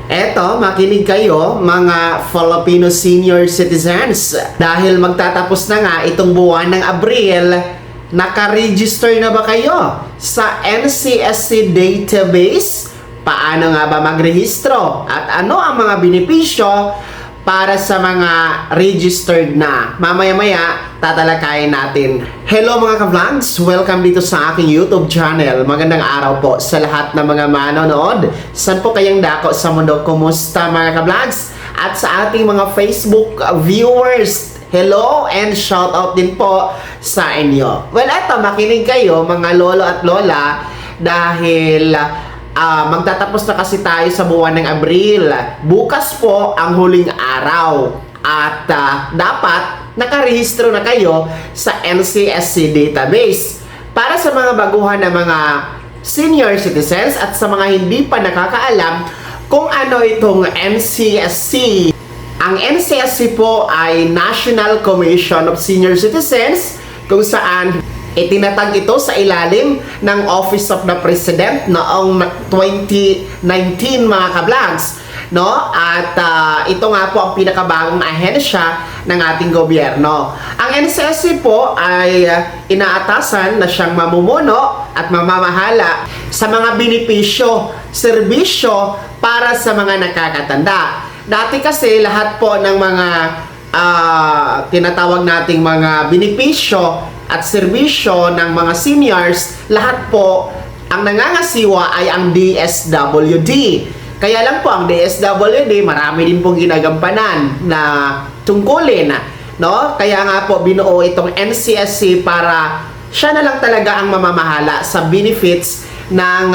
Eto, makinig kayo mga Filipino senior citizens. Dahil magtatapos na nga itong buwan ng Abril, naka-register na ba kayo sa NCSC database? Paano nga ba magrehistro? At ano ang mga benepisyo para sa mga registered na? Mamaya-maya, tatalakayin natin. Hello mga ka-vlogs! Welcome dito sa aking YouTube channel. Magandang araw po sa lahat ng mga manonood. Saan po kayong dako sa mundo? Kumusta mga ka-vlogs? At sa ating mga Facebook viewers, hello and shout out din po sa inyo. Well, eto, makinig kayo mga lolo at lola dahil magtatapos na kasi tayo sa buwan ng Abril. Bukas po ang huling araw at dapat nakarehistro na kayo sa NCSC database. Para sa mga baguhan na mga senior citizens at sa mga hindi pa nakakaalam kung ano itong NCSC. Ang NCSC po ay National Commission of Senior Citizens kung saan itinatag ito sa ilalim ng Office of the President noong 2019 mga ka-vlogs, no? At ito nga po ang pinakabagong ahensya ng ating gobyerno. Ang NCSC po ay inaatasan na siyang mamumuno at mamamahala sa mga benepisyo, serbisyo para sa mga nakakatanda. Dati kasi lahat po ng mga tinatawag nating mga benepisyo at serbisyo ng mga seniors, lahat po ang nangangasiwa ay ang DSWD. Kaya lang po ang DSWD, marami din pong ginagampanan na tungkulin, no? Kaya nga po binuo itong NCSC para siya na lang talaga ang mamamahala sa benefits ng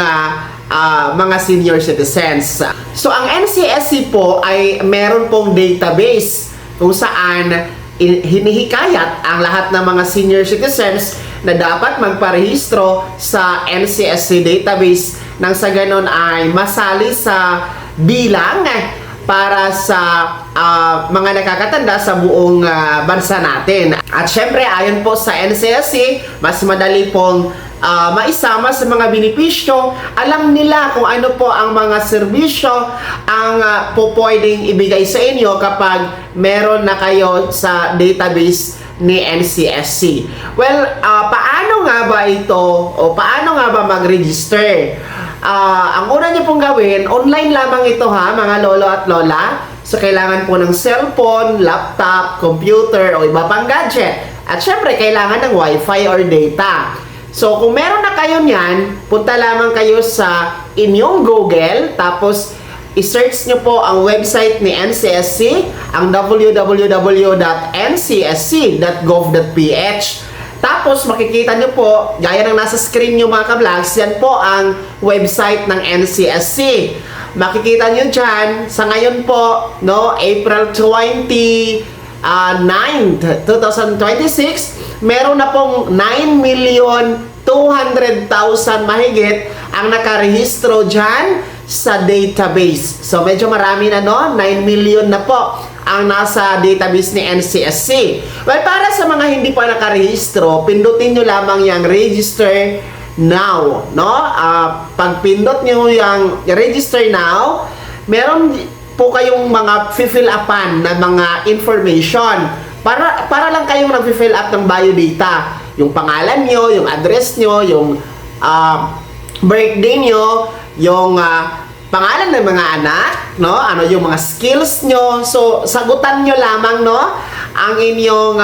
mga senior citizens. So ang NCSC po ay meron pong database kung saan hinihikayat ang lahat ng mga senior citizens na dapat magparehistro sa NCSC database nang sa ganon ay masali sa bilang para sa mga nakakatanda sa buong bansa natin. At syempre ayon po sa NCSC, mas madali pong maisama sa mga benepisyo. Alam nila kung ano po ang mga serbisyo ang po pwedeng ibigay sa inyo kapag meron na kayo sa database ni NCSC. Well, paano nga ba ito o paano nga ba mag-register? Ang una niyo pong gawin, online lamang ito ha mga lolo at lola. So kailangan po ng cellphone, laptop, computer o iba pang gadget. At syempre kailangan ng wifi or data. So kung meron na kayo niyan, punta lamang kayo sa inyong Google, tapos i-search nyo po ang website ni NCSC, ang www.ncsc.gov.ph. Tapos makikita nyo po, gaya ng nasa screen nyo mga ka-vlogs, yan po ang website ng NCSC. Makikita nyo dyan, sa ngayon po, no, April 9th, 2026, meron na pong 9,200,000 mahigit ang nakarehistro dyan sa database. So medyo marami na, no? 9 million na po ang nasa database ni NCSC. Well, para sa mga hindi pa nakarehistro, pindutin nyo lamang yung register now, no? Pag pindot nyo yung register now, meron po kayong mga fill upan na mga information. Para lang kayong nag-fill up ng biodata. Yung pangalan nyo, yung address nyo, yung birthday nyo, yung pangalan ng mga anak, no? Ano yung mga skills nyo. So, sagutan nyo lamang, no? Ang inyong,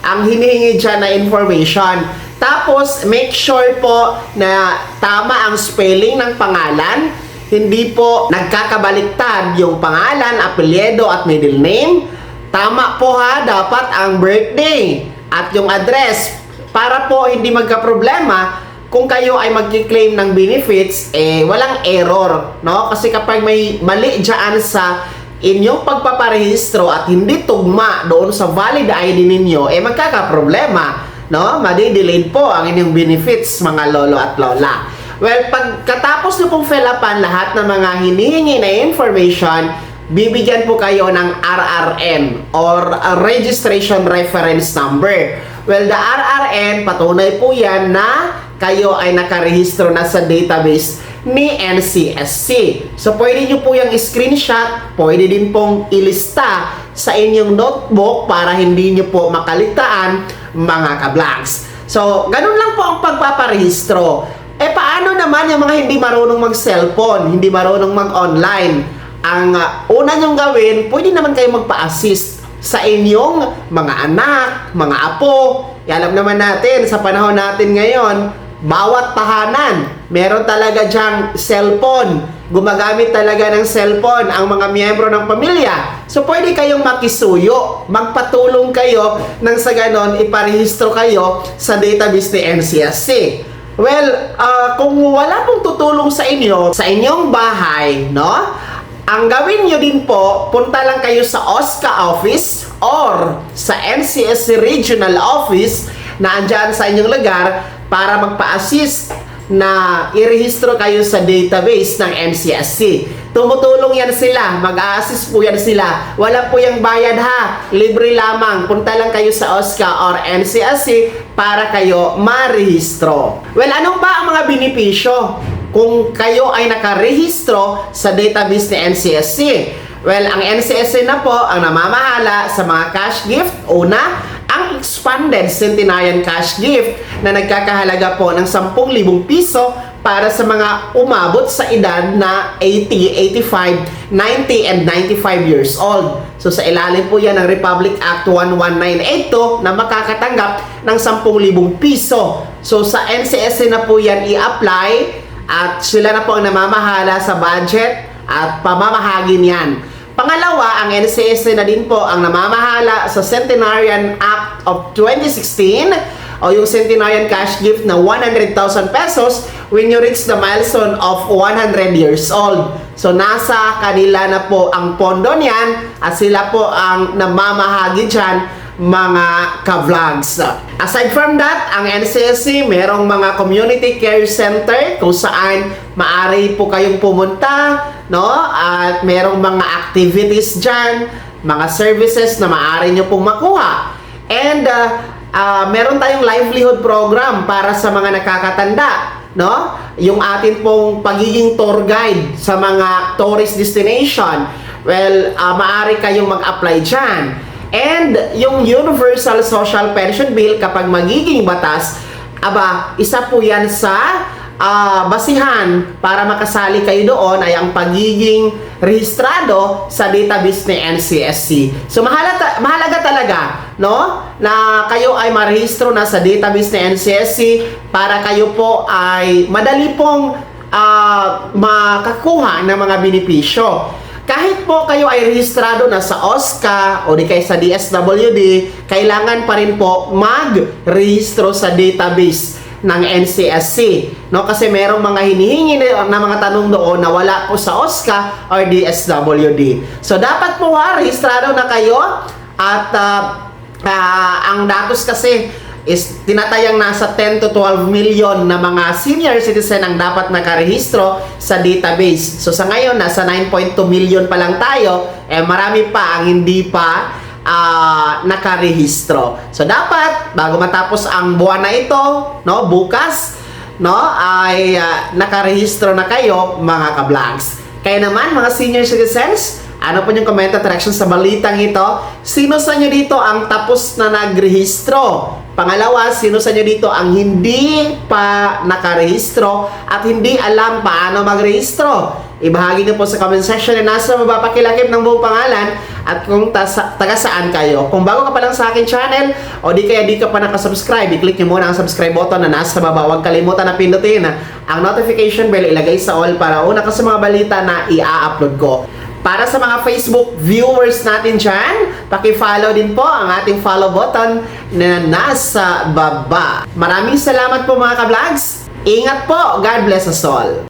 ang hinihingi dyan na information. Tapos, make sure po na tama ang spelling ng pangalan. Hindi po nagkakabaliktad yung pangalan, apelyido at middle name. Tama po ha, dapat ang birthday at yung address para po hindi magka-problema kung kayo ay magki-claim ng benefits, walang error, no? Kasi kapag may mali dyan sa inyong pagpaparehistro at hindi tugma doon sa valid ID ninyo, magkaka-problema, no? Madidelayed po ang inyong benefits mga lolo at lola. Well, pagkatapos nyo pong fill upan lahat ng mga hinihingi na information, bibigyan po kayo ng RRN or Registration Reference Number. Well, the RRN, patunay po yan na kayo ay nakarehistro na sa database ni NCSC. So, pwede nyo po yung screenshot, pwede din pong ilista sa inyong notebook para hindi nyo po makaligtaan, mga ka-vlogs. So, ganun lang po ang pagpaparehistro. Paano naman yung mga hindi marunong mag-cellphone, hindi marunong mag-online? Ang una nyong gawin, pwede naman kayo magpa-assist sa inyong mga anak, mga apo. Alam naman natin, sa panahon natin ngayon, bawat tahanan, meron talaga dyang cellphone. Gumagamit talaga ng cellphone ang mga miyembro ng pamilya. So, pwede kayong makisuyo. Magpatulong kayo nang sa ganon, iparehistro kayo sa database ni NCSC. Well, kung wala pong tutulong sa inyo, sa inyong bahay, no? Ang gawin nyo din po, punta lang kayo sa OSCA office or sa NCSC regional office na andyan sa inyong lugar para magpa-assist na irehistro kayo sa database ng NCSC. Tumutulong yan sila, mag-a-assist po yan sila. Wala po yung bayad ha, libre lamang. Punta lang kayo sa OSCA or NCSC para kayo marehistro. Well, anong ba ang mga benepisyo kung kayo ay nakarehistro sa database ni NCSC? Well, ang NCSC na po ang namamahala sa mga cash gift. Una, ang expanded centenarian cash gift na nagkakahalaga po ng 10,000 piso para sa mga umabot sa edad na 80, 85, 90, and 95 years old. So sa ilalim po yan ng Republic Act 11982 na makakatanggap ng 10,000 piso. So sa NCSC na po yan i-apply at sila na po ang namamahala sa budget at pamamahagi niyan. Pangalawa, ang NCSC na din po ang namamahala sa Centenarian Act of 2016 o yung Centenarian Cash Gift na 100,000 pesos when you reach the milestone of 100 years old. So, nasa kanila na po ang pondo niyan at sila po ang namamahagi dyan, mga ka-vlogs. Aside from that, ang NCSC merong mga community care center kung saan maaari po kayong pumunta, no? At merong mga activities dyan, mga services na maaari nyo pong makuha. And meron tayong livelihood program para sa mga nakakatanda, no? Yung atin pong pagiging tour guide sa mga tourist destination. Well, maaari kayong mag-apply dyan. And yung Universal Social Pension Bill, kapag magiging batas, isa po yan sa basihan para makasali kayo doon ay ang pagiging rehistrado sa database ni NCSC. So mahalaga talaga, no, na kayo ay marehistro na sa database ni NCSC para kayo po ay madali pong makakuha ng mga benepisyo. Kahit po kayo ay rehistrado na sa OSCA o di kaya sa DSWD, kailangan pa rin po mag-rehistro sa database ng NCSC, no? Kasi merong mga hinihingi na mga tanong doon na wala po sa OSCA or DSWD. So dapat po rehistrado na kayo at ang datos kasi is tinatayang nasa 10 to 12 million na mga senior citizen ang dapat nakarehistro sa database. So sa ngayon, nasa 9.2 million pa lang tayo, marami pa ang hindi pa nakarehistro. So dapat, bago matapos ang buwan na ito, no, bukas, no, ay nakarehistro na kayo, mga ka-vlogs. Kaya naman, mga senior citizens, ano po yung comment at reaction sa balitang ito? Sino sa inyo dito ang tapos na nagrehistro? Pangalawa, sino sa inyo dito ang hindi pa nakarehistro at hindi alam paano magrehistro? Ibahagi niyo po sa comment section na nasa baba, pakilakip ng buong pangalan at kung taga saan kayo. Kung bago ka pa lang sa akin channel o di kaya di ka pa nakasubscribe, i-click niyo muna ang subscribe button na nasa baba. Huwag kalimutan na pindutin ang notification bell, ilagay sa all para una ka sa mga balita na i-upload ko. Para sa mga Facebook viewers natin dyan, paki-follow din po ang ating follow button na nasa baba. Maraming salamat po, mga ka-vlogs. Ingat po. God bless us all.